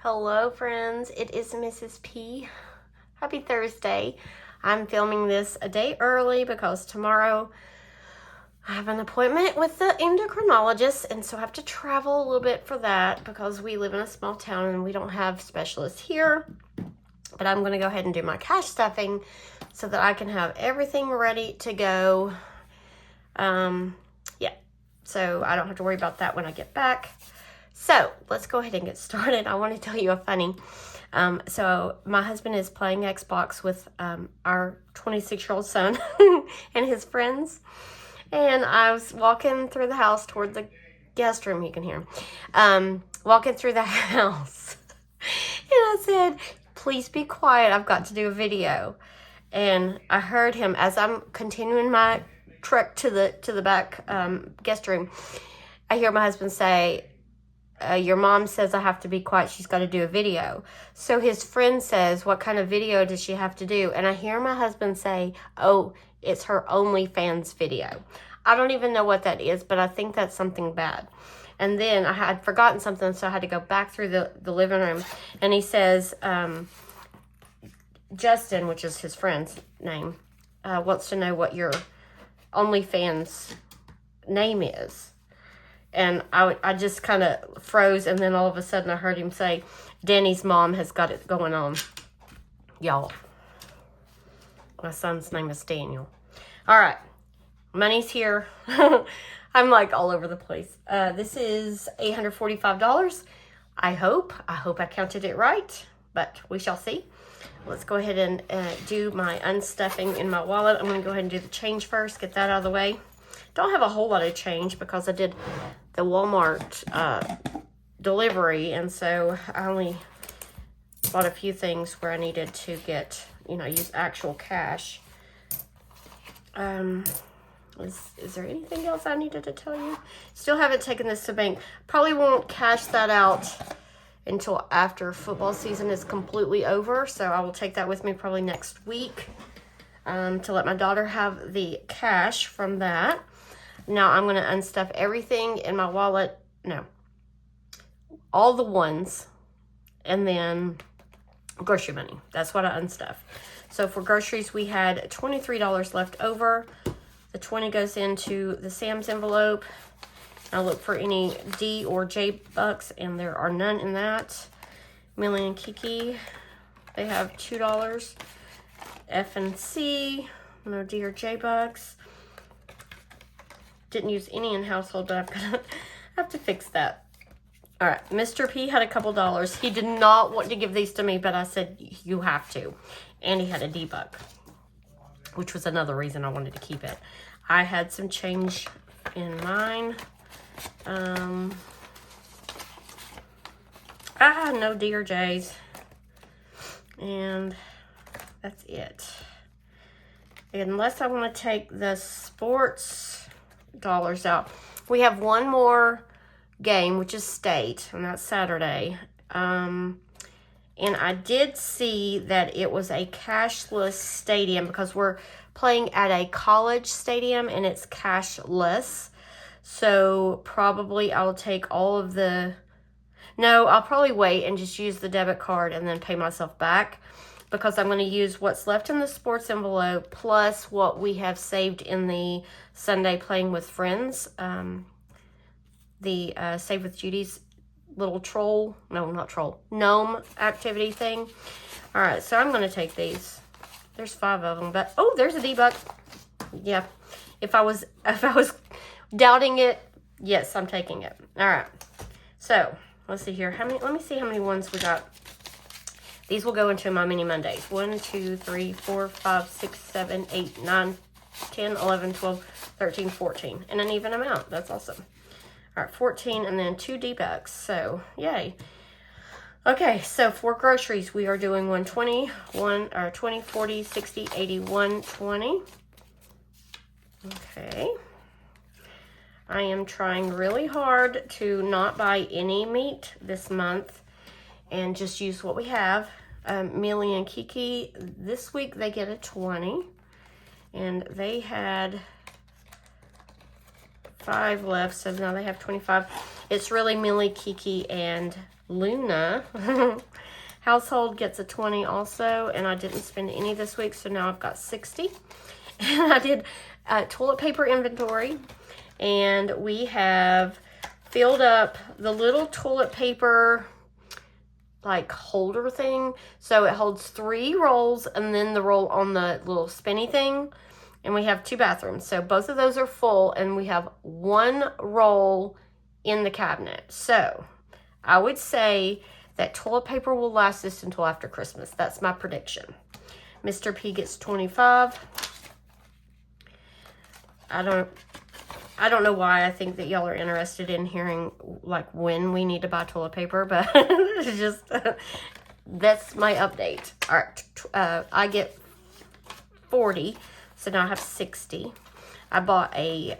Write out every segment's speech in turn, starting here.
Hello friends, it is Mrs. P. Happy Thursday. I'm filming this a day early because tomorrow I have an appointment with the endocrinologist, and so I have to travel a little bit for that because we live in a small town and we don't have specialists here. But I'm going to go ahead and do my cash stuffing so that I can have everything ready to go. So I don't have to worry about that when I get back. So let's go ahead and get started. I want to tell you a funny. So my husband is playing Xbox with our 26-year-old son and his friends. And I was walking through the house toward the guest room. You can hear him. Walking through the house. And I said, please be quiet. I've got to do a video. And I heard him as I'm continuing my trek to the back guest room. I hear my husband say, your mom says I have to be quiet. She's got to do a video. So his friend says, what kind of video does she have to do? And I hear my husband say, oh, it's her OnlyFans video. I don't even know what that is, but I think that's something bad. And then I had forgotten something, so I had to go back through the living room. And he says, Justin, which is his friend's name, wants to know what your OnlyFans name is. And I just kind of froze, and then all of a sudden I heard him say, Danny's mom has got it going on. Y'all. My son's name is Daniel. All right. Money's here. I'm like all over the place. This is $845. I hope I counted it right, but we shall see. Let's go ahead and do my unstuffing in my wallet. I'm going to go ahead and do the change first, get that out of the way. Don't have a whole lot of change because I did the Walmart delivery, and so I only bought a few things where I needed to get, use actual cash. Is there anything else I needed to tell you? Still haven't taken this to bank. Probably won't cash that out until after football season is completely over, so I will take that with me probably next week to let my daughter have the cash from that. Now I'm going to unstuff everything in my wallet. No. All the ones. And then grocery money. That's what I unstuff. So for groceries, we had $23 left over. The 20 goes into the Sam's envelope. I look for any D or J bucks, and there are none in that. Millie and Kiki, they have $2. F and C, no D or J bucks. Didn't use any in household, but I have to fix that. All right, Mr. P had a couple dollars. He did not want to give these to me, but I said, you have to. And he had a D-buck, which was another reason I wanted to keep it. I had some change in mine. No D or J's. And that's it. Unless I want to take the sports dollars out. We have one more game, which is state, and that's Saturday. And I did see that it was a cashless stadium because we're playing at a college stadium and it's cashless. So probably I'll take all of I'll probably wait and just use the debit card and then pay myself back, because I'm going to use what's left in the sports envelope plus what we have saved in the Sunday Playing with Friends, the Save with Judy's little gnome activity thing. All right, so I'm going to take these. There's 5 of them, but there's a D-buck. Yeah, if I was doubting it, yes, I'm taking it. All right, so let's see here. Let me see how many ones we got. These will go into my mini Mondays. 1, 2, 3, 4, 5, 6, 7, 8, 9, 10, 11, 12, 13, 14. And an even amount. That's awesome. All right, 14 and then 2 D-bucks. So, yay. Okay, so for groceries, we are doing 120, 20, 40, 60, 80, 120. Okay. I am trying really hard to not buy any meat this month and just use what we have. Millie and Kiki, this week they get a 20. And they had 5 left, so now they have 25. It's really Millie, Kiki, and Luna. Household gets a 20 also, and I didn't spend any this week, so now I've got 60. And I did toilet paper inventory, and we have filled up the little toilet paper like holder thing. So it holds 3 rolls and then the roll on the little spinny thing. And we have 2 bathrooms. So both of those are full, and we have 1 roll in the cabinet. So I would say that toilet paper will last us until after Christmas. That's my prediction. Mr. P gets 25. I don't know why I think that y'all are interested in hearing like when we need to buy toilet paper, but it's just that's my update. All right, I get 40, so now I have 60. I bought a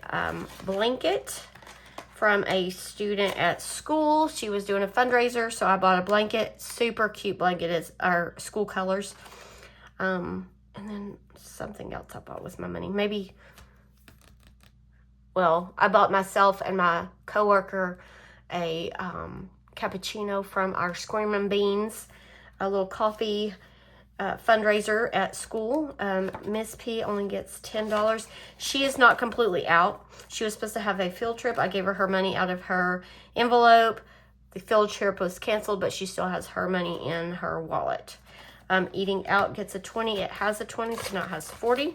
blanket from a student at school. She was doing a fundraiser, so I bought a blanket. Super cute blanket. It's our school colors. And then something else I bought with my money. Maybe, well, I bought myself and my coworker a cappuccino from our Screamin' Beans, a little coffee fundraiser at school. Miss P only gets $10. She is not completely out. She was supposed to have a field trip. I gave her money out of her envelope. The field trip was canceled, but she still has her money in her wallet. Eating out gets a 20. It has a 20, so now it has 40.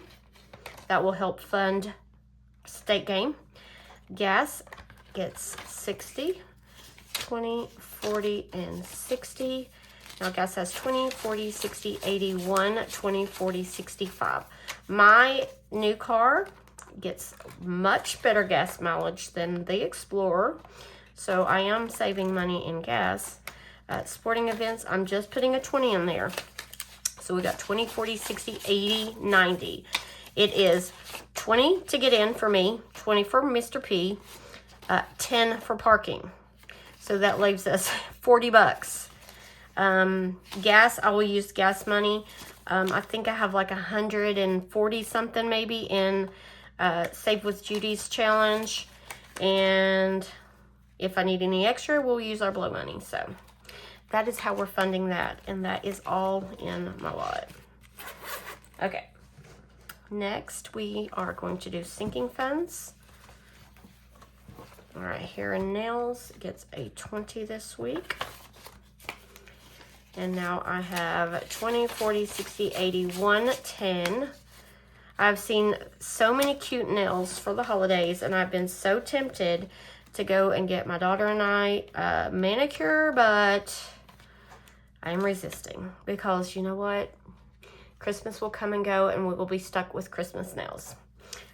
That will help fund state game. Gas gets 60, 20, 40, and 60. Now gas has 20, 40, 60, 81, 20, 40, 65. My new car gets much better gas mileage than the Explorer, so I am saving money in gas. Sporting events, I'm just putting a 20 in there. So we got 20, 40, 60, 80, 90. It is 20 to get in for me, 20 for Mr. P, 10 for parking. So that leaves us 40 bucks. Gas, I will use gas money. I think I have like 140 something maybe in Save with Judy's challenge. And if I need any extra, we'll use our blow money. So that is how we're funding that. And that is all in my wallet. Okay. Next, we are going to do sinking funds. All right, hair and nails gets a 20 this week. And now I have 20, 40, 60, 81, 10. I've seen so many cute nails for the holidays, and I've been so tempted to go and get my daughter and I a manicure, but I'm resisting because you know what? Christmas will come and go, and we will be stuck with Christmas nails.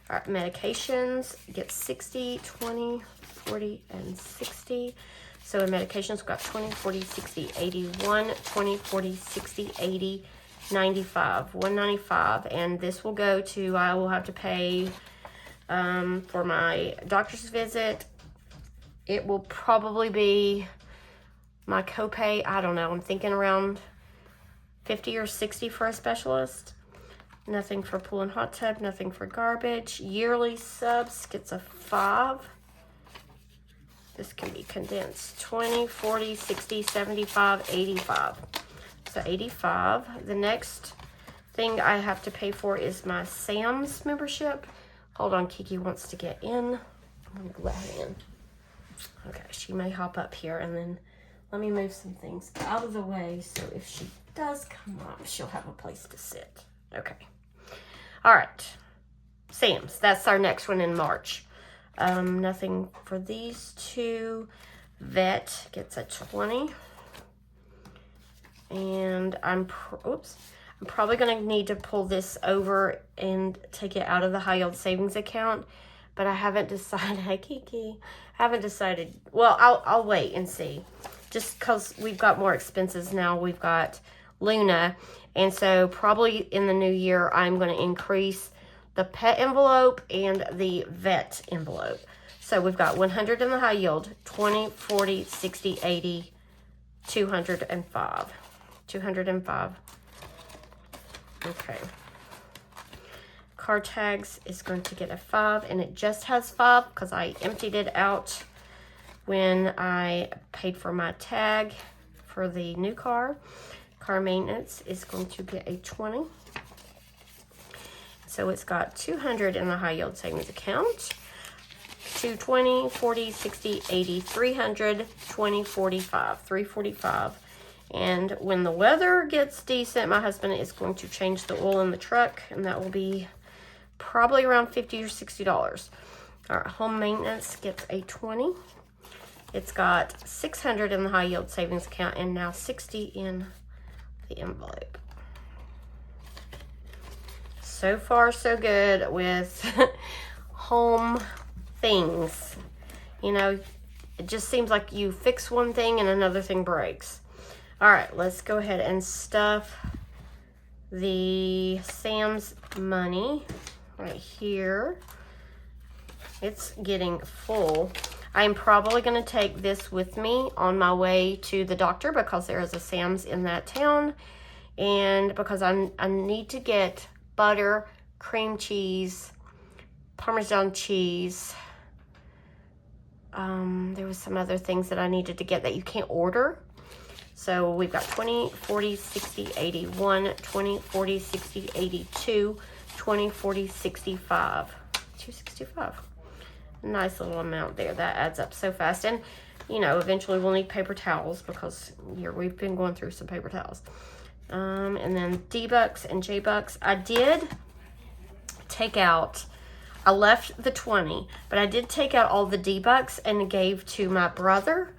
All right, medications get 60, 20, 40, and 60. So in medications, we've got 20, 40, 60, 81, 20, 40, 60, 80, 95, 195. And this will go to, I will have to pay for my doctor's visit. It will probably be my copay, I don't know, I'm thinking around 50 or 60 for a specialist. Nothing for pool and hot tub, nothing for garbage. Yearly subs gets a 5. This can be condensed. 20, 40, 60, 75, 85. So 85. The next thing I have to pay for is my Sam's membership. Hold on, Kiki wants to get in. I'm going to let her in. Okay, she may hop up here, and then let me move some things out of the way so if she does come up, she'll have a place to sit. Okay. All right. Sam's. That's our next one in March. Nothing for these two. Vet gets a 20. And I'm probably going to need to pull this over and take it out of the high yield savings account. But I haven't decided. Hey, Kiki. I haven't decided. Well, I'll wait and see. Just because we've got more expenses now. We've got Luna. And so probably in the new year, I'm going to increase the pet envelope and the vet envelope. So we've got 100 in the high yield, 20, 40, 60, 80, 205. 205. Okay. Car tags is going to get a 5, and it just has 5 because I emptied it out when I paid for my tag for the new car. Car maintenance is going to get a 20. So it's got 200 in the high yield savings account. 220, 40, 60, 80, 300, 20, 45, 345. And when the weather gets decent, my husband is going to change the oil in the truck, and that will be probably around $50 or $60. All right, home maintenance gets a 20. It's got 600 in the high yield savings account and now 60 in the envelope. So far, so good with home things. You know, it just seems like you fix one thing and another thing breaks. All right, let's go ahead and stuff the Sam's money right here. It's getting full. I'm probably going to take this with me on my way to the doctor because there is a Sam's in that town, and because I need to get butter, cream cheese, Parmesan cheese. There was some other things that I needed to get that you can't order. So we've got 20, 40, 60, 81, 20, 40, 60, 82, 20, 40, 65. 265. Nice little amount there. That adds up so fast. And, you know, eventually we'll need paper towels because we've been going through some paper towels. And then D-Bucks and J-Bucks. I did take out, I left the 20, but I did take out all the D-Bucks and gave to my brother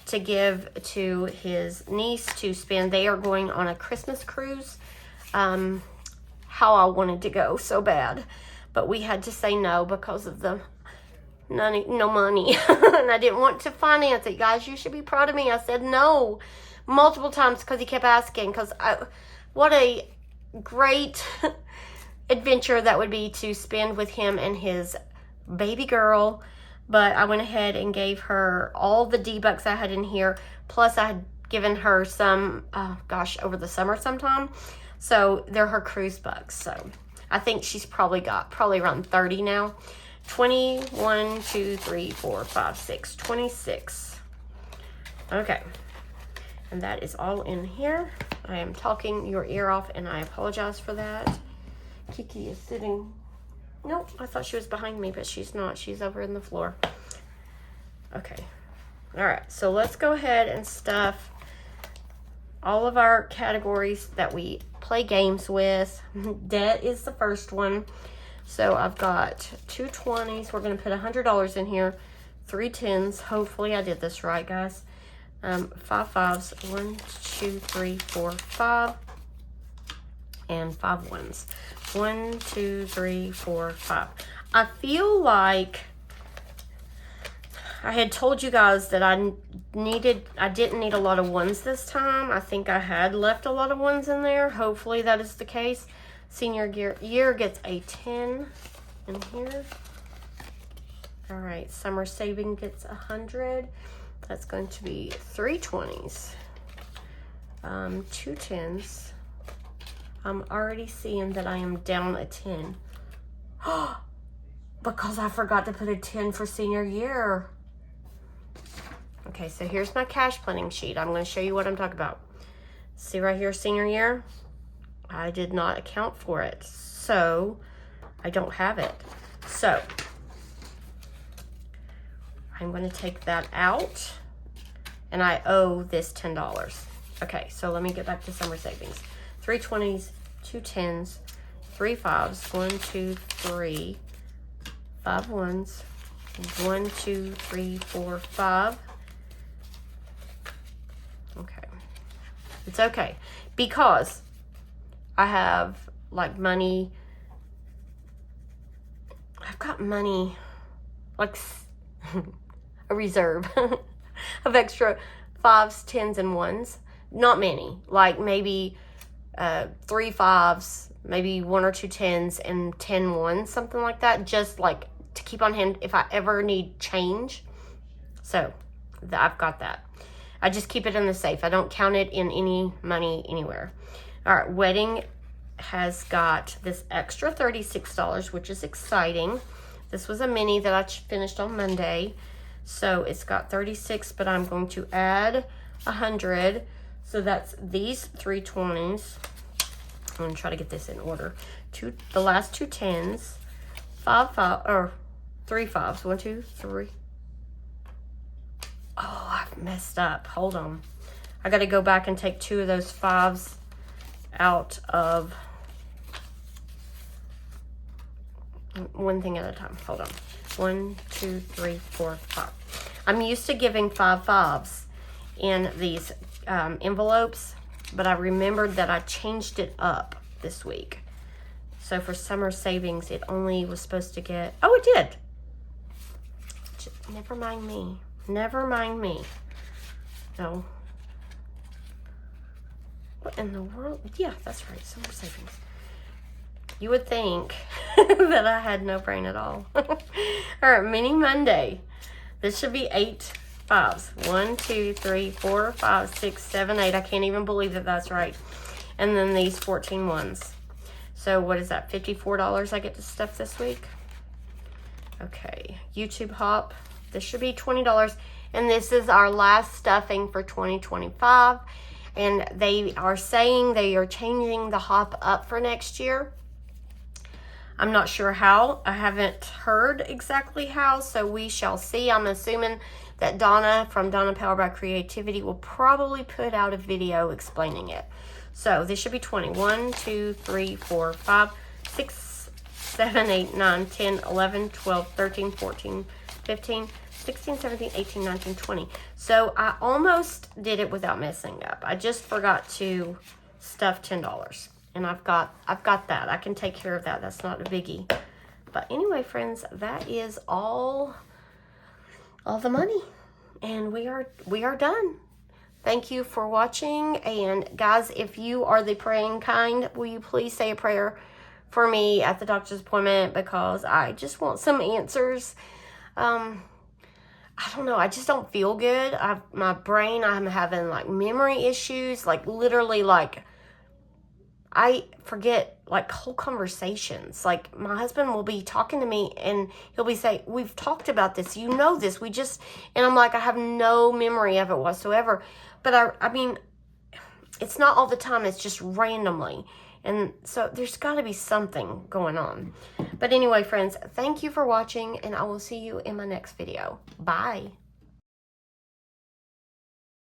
to give to his niece to spend. They are going on a Christmas cruise. How I wanted to go so bad, but we had to say no because of the no money. And I didn't want to finance it. Guys, you should be proud of me. I said no multiple times because he kept asking, because what a great adventure that would be to spend with him and his baby girl. But I went ahead and gave her all the D-Bucks I had in here. Plus, I had given her some, over the summer sometime. So, they're her cruise bucks. So, I think she's probably around 30 now. 21, 2, 3, 4, 5, 6, 26. Okay. And that is all in here. I am talking your ear off, and I apologize for that. Kiki is sitting... Nope, I thought she was behind me, but she's not. She's over in the floor. Okay. All right, so let's go ahead and stuff all of our categories that we play games with. Debt is the first one. So I've got 2 20s. We're going to put $100 in here. 3 10s. Hopefully I did this right, guys. 5 5s. 1, 2, 3, 4, 5. And 5 1s. 1, 2, 3, 4, 5. I feel like I had told you guys that I didn't need a lot of 1s this time. I think I had left a lot of 1s in there. Hopefully that is the case. Senior year gets a 10 in here. All right, summer saving gets 100. That's going to be 3 20s. 2 10s. I'm already seeing that I am down a 10. Because I forgot to put a 10 for senior year. Okay, so here's my cash planning sheet. I'm going to show you what I'm talking about. See right here, senior year? I did not account for it. So, I don't have it. So, I'm going to take that out. And I owe this $10. Okay, so let me get back to summer savings. 3 20s, 2 10s, 3 5s, 1, 2, 3, 5 1s, 1, 2, 3, 4, 5. Okay. It's okay. Because I have like money. I've got money, like a reserve of extra 5s, 10s, and 1s. Not many. Like maybe 3 5s, maybe 1 or 2 10s, and 10 1s, something like that. Just like to keep on hand if I ever need change. So I've got that. I just keep it in the safe. I don't count it in any money anywhere. All right, wedding has got this extra $36, which is exciting. This was a mini that I finished on Monday. So it's got 36, but I'm going to add 100. So that's these 3 20s. I'm going to try to get this in order. The last 2 10s, 3 5s. 1, 2, 3. Oh, I've messed up. Hold on. I got to go back and take 2 of those 5s out of one thing at a time. Hold on. 1, 2, 3, 4, 5. I'm used to giving 5 5s in these envelopes, but I remembered that I changed it up this week. So for summer savings, it only was supposed to get, oh, it did. Never mind me. Never mind me. No. What in the world? Yeah, that's right. Summer savings. You would think that I had no brain at all. All right, Mini Monday. This should be 8 5s. 1, 2, 3, 4, 5, 6, 7, 8. I can't even believe that that's right. And then these 14 ones. So what is that? $54 I get to stuff this week? Okay. YouTube Hop. This should be $20. And this is our last stuffing for 2025. And they are saying they are changing the Hop up for next year. I'm not sure how. I haven't heard exactly how, so we shall see. I'm assuming that Donna from Donna Power by Creativity will probably put out a video explaining it. So this should be 20. 1, 2, 3, 4, 5, 6, 7, 8, 9, 10, 11, 12, 13, 14, 15, 16, 17, 18, 19, 20. So I almost did it without messing up. I just forgot to stuff $10. And I've got that. I can take care of that. That's not a biggie. But anyway, friends, that is all the money. And we are done. Thank you for watching. And guys, if you are the praying kind, will you please say a prayer for me at the doctor's appointment, because I just want some answers. I don't know. I just don't feel good. My brain, I'm having like memory issues, like literally like I forget like whole conversations. Like my husband will be talking to me and he'll be saying, we've talked about this, you know this, and I'm like, I have no memory of it whatsoever. But I mean, it's not all the time, it's just randomly. And so there's got to be something going on. But anyway, friends, thank you for watching, and I will see you in my next video. Bye.